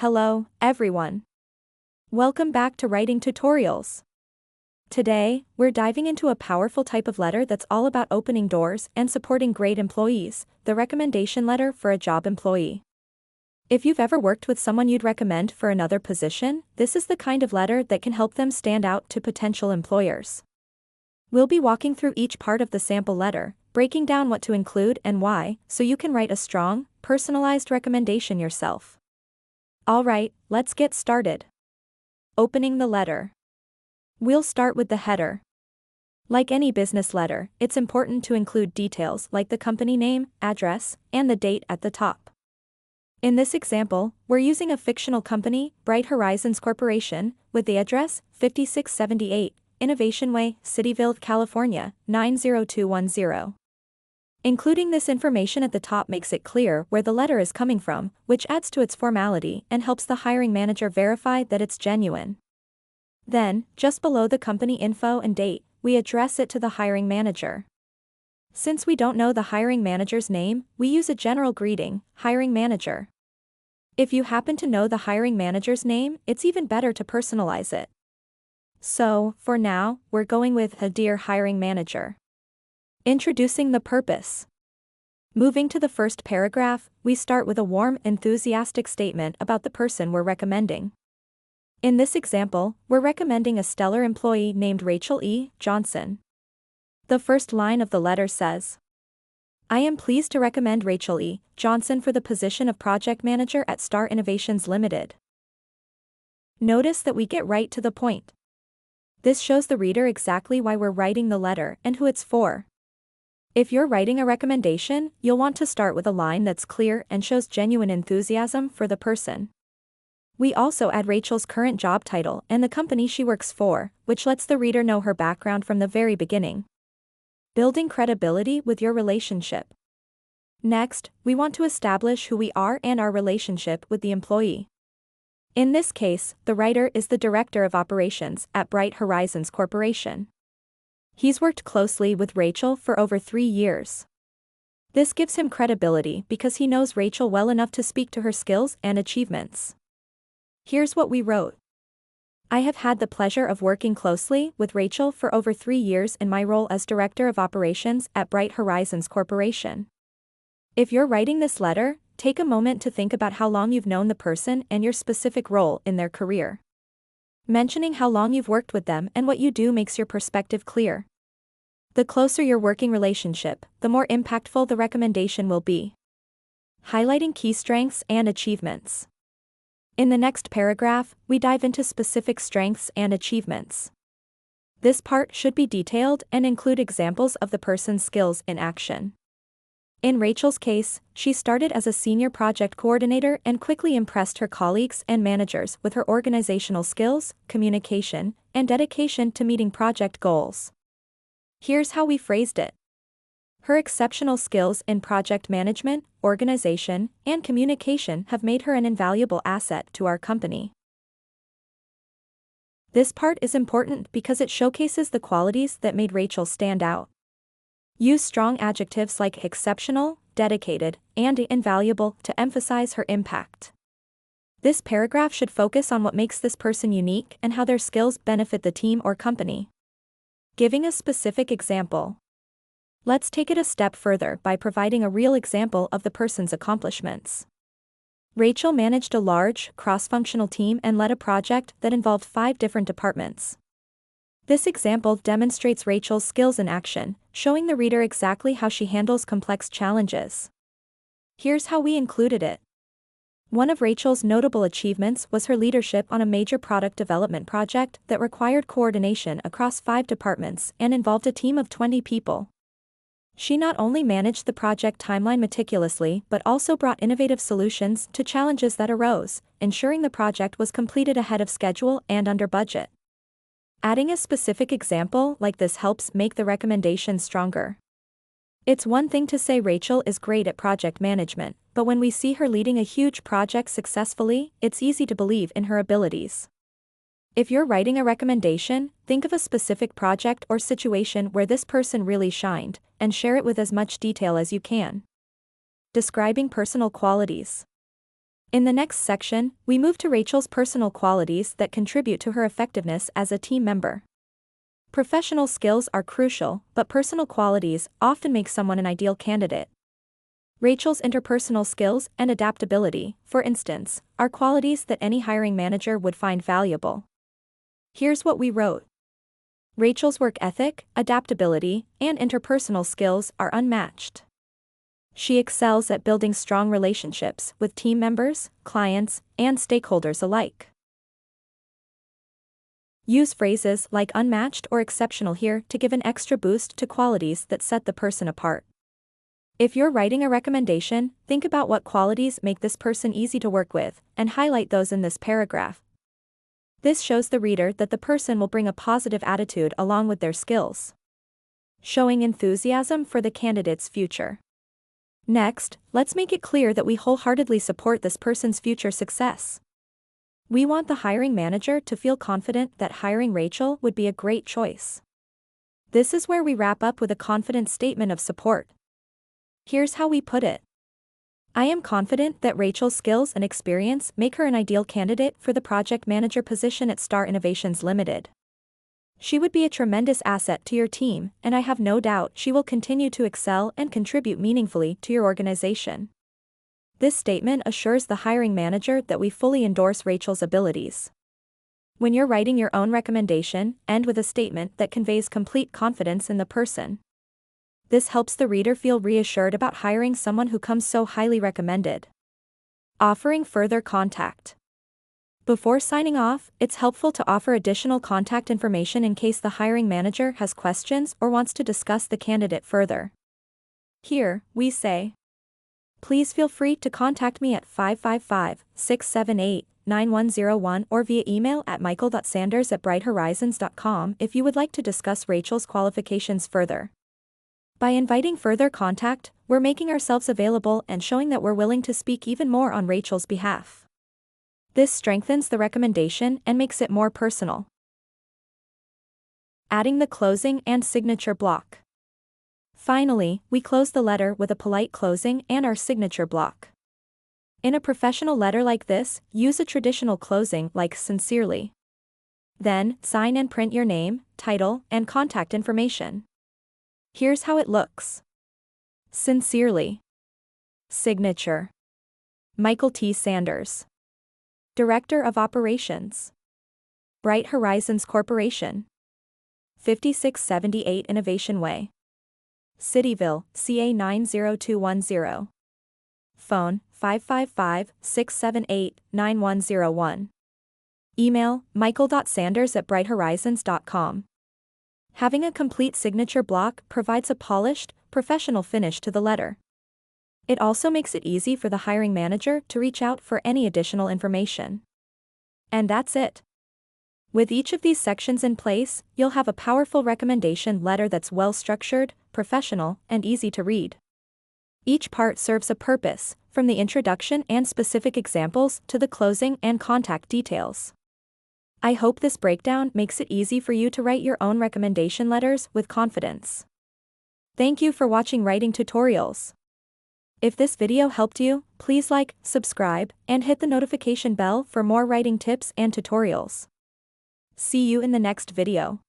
Hello, everyone. Welcome back to Writing Tutorials. Today, we're diving into a powerful type of letter that's all about opening doors and supporting great employees, the recommendation letter for a job employee. If you've ever worked with someone you'd recommend for another position, this is the kind of letter that can help them stand out to potential employers. We'll be walking through each part of the sample letter, breaking down what to include and why, so you can write a strong, personalized recommendation yourself. Alright, let's get started. Opening the letter. We'll start with the header. Like any business letter, it's important to include details like the company name, address, and the date at the top. In this example, we're using a fictional company, Bright Horizons Corporation, with the address 5678, Innovation Way, Cityville, California, 90210. Including this information at the top makes it clear where the letter is coming from, which adds to its formality and helps the hiring manager verify that it's genuine. Then, just below the company info and date, we address it to the hiring manager. Since we don't know the hiring manager's name, we use a general greeting, hiring manager. If you happen to know the hiring manager's name, it's even better to personalize it. So, for now, we're going with a Dear Hiring Manager. Introducing the purpose. Moving to the first paragraph, we start with a warm, enthusiastic statement about the person we're recommending. In this example, we're recommending a stellar employee named Rachel E. Johnson. The first line of the letter says, I am pleased to recommend Rachel E. Johnson for the position of Project Manager at Star Innovations Limited. Notice that we get right to the point. This shows the reader exactly why we're writing the letter and who it's for. If you're writing a recommendation, you'll want to start with a line that's clear and shows genuine enthusiasm for the person. We also add Rachel's current job title and the company she works for, which lets the reader know her background from the very beginning. Building credibility with your relationship. Next, we want to establish who we are and our relationship with the employee. In this case, the writer is the Director of Operations at Bright Horizons Corporation. He's worked closely with Rachel for over 3 years. This gives him credibility because he knows Rachel well enough to speak to her skills and achievements. Here's what we wrote. I have had the pleasure of working closely with Rachel for over 3 years in my role as Director of Operations at Bright Horizons Corporation. If you're writing this letter, take a moment to think about how long you've known the person and your specific role in their career. Mentioning how long you've worked with them and what you do makes your perspective clear. The closer your working relationship, the more impactful the recommendation will be. Highlighting key strengths and achievements. In the next paragraph, we dive into specific strengths and achievements. This part should be detailed and include examples of the person's skills in action. In Rachel's case, she started as a senior project coordinator and quickly impressed her colleagues and managers with her organizational skills, communication, and dedication to meeting project goals. Here's how we phrased it. Her exceptional skills in project management, organization, and communication have made her an invaluable asset to our company. This part is important because it showcases the qualities that made Rachel stand out. Use strong adjectives like exceptional, dedicated, and invaluable to emphasize her impact. This paragraph should focus on what makes this person unique and how their skills benefit the team or company. Giving a specific example. Let's take it a step further by providing a real example of the person's accomplishments. Rachel managed a large, cross-functional team and led a project that involved 5 different departments. This example demonstrates Rachel's skills in action, showing the reader exactly how she handles complex challenges. Here's how we included it. One of Rachel's notable achievements was her leadership on a major product development project that required coordination across 5 departments and involved a team of 20 people. She not only managed the project timeline meticulously but also brought innovative solutions to challenges that arose, ensuring the project was completed ahead of schedule and under budget. Adding a specific example like this helps make the recommendation stronger. It's one thing to say Rachel is great at project management, but when we see her leading a huge project successfully, it's easy to believe in her abilities. If you're writing a recommendation, think of a specific project or situation where this person really shined, and share it with as much detail as you can. Describing personal qualities. In the next section, we move to Rachel's personal qualities that contribute to her effectiveness as a team member. Professional skills are crucial, but personal qualities often make someone an ideal candidate. Rachel's interpersonal skills and adaptability, for instance, are qualities that any hiring manager would find valuable. Here's what we wrote. Rachel's work ethic, adaptability, and interpersonal skills are unmatched. She excels at building strong relationships with team members, clients, and stakeholders alike. Use phrases like unmatched or exceptional here to give an extra boost to qualities that set the person apart. If you're writing a recommendation, think about what qualities make this person easy to work with, and highlight those in this paragraph. This shows the reader that the person will bring a positive attitude along with their skills, showing enthusiasm for the candidate's future. Next, let's make it clear that we wholeheartedly support this person's future success. We want the hiring manager to feel confident that hiring Rachel would be a great choice. This is where we wrap up with a confident statement of support. Here's how we put it. I am confident that Rachel's skills and experience make her an ideal candidate for the project manager position at Star Innovations Limited. She would be a tremendous asset to your team, and I have no doubt she will continue to excel and contribute meaningfully to your organization. This statement assures the hiring manager that we fully endorse Rachel's abilities. When you're writing your own recommendation, end with a statement that conveys complete confidence in the person. This helps the reader feel reassured about hiring someone who comes so highly recommended. Offering further contact. Before signing off, it's helpful to offer additional contact information in case the hiring manager has questions or wants to discuss the candidate further. Here, we say, please feel free to contact me at 555-678-9101 or via email at michael.sanders@brighthorizons.com if you would like to discuss Rachel's qualifications further. By inviting further contact, we're making ourselves available and showing that we're willing to speak even more on Rachel's behalf. This strengthens the recommendation and makes it more personal. Adding the closing and signature block. Finally, we close the letter with a polite closing and our signature block. In a professional letter like this, use a traditional closing like sincerely. Then, sign and print your name, title, and contact information. Here's how it looks. Sincerely. Signature. Michael T. Sanders, Director of Operations, Bright Horizons Corporation, 5678 Innovation Way, Cityville, CA 90210. Phone, 555-678-9101. Email, michael.sanders@brighthorizons.com. Having a complete signature block provides a polished, professional finish to the letter. It also makes it easy for the hiring manager to reach out for any additional information. And that's it. With each of these sections in place, you'll have a powerful recommendation letter that's well-structured, professional, and easy to read. Each part serves a purpose, from the introduction and specific examples to the closing and contact details. I hope this breakdown makes it easy for you to write your own recommendation letters with confidence. Thank you for watching Writing Tutorials. If this video helped you, please like, subscribe, and hit the notification bell for more writing tips and tutorials. See you in the next video.